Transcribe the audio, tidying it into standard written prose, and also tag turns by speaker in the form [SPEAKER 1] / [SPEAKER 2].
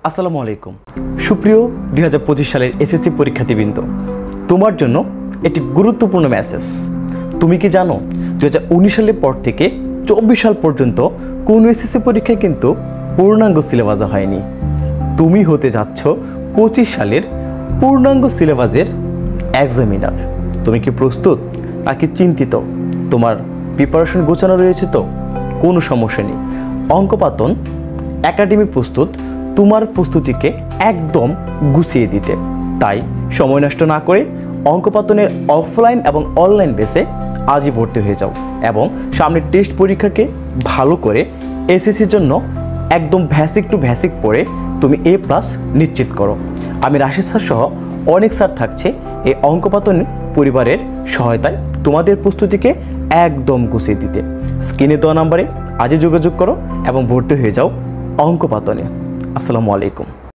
[SPEAKER 1] আসসালামু আলাইকুম। সুপ্রিয় 2025 সালের এসএসসি পরীক্ষার্থীবৃন্দ, তোমার জন্য একটি গুরুত্বপূর্ণ মেসেজ। তুমি কি জানো 2019 সালের পর থেকে 24 সাল পর্যন্ত কোন এসএসসি পরীক্ষায় কিন্তু পূর্ণাঙ্গ সিলেবাস হয়নি। তুমি হতে যাচ্ছ 25 সালের পূর্ণাঙ্গ সিলেবাসের এক্সামিনার। তুমি কি প্রস্তুত নাকি চিন্তিত? তোমার প্রিপারেশন গোছানো রয়েছে তো? কোনো সমস্যা নেই। অঙ্কপাতন একাডেমি প্রস্তুত তোমার প্রস্তুতিকে একদম গুছিয়ে দিতে। তাই সময় নষ্ট না করে অঙ্কপাতনের অফলাইন এবং অনলাইন বেসে আজই ভর্তি হয়ে যাও এবং সামনের টেস্ট পরীক্ষাকে ভালো করে এসএসসির জন্য একদম বেসিক টু বেসিক পড়ে তুমি A+ নিশ্চিত করো। আমি রাশিদ স্যার সহ অনেক স্যার থাকছে এই অঙ্কপাতন পরিবারের সহায়তায় তোমাদের প্রস্তুতিকে একদম গুছিয়ে দিতে। স্ক্রিনে দেওয়া নাম্বারে আজই যোগাযোগ করো এবং ভর্তি হয়ে যাও অঙ্কপাতনে। আসসালামু আলাইকুম।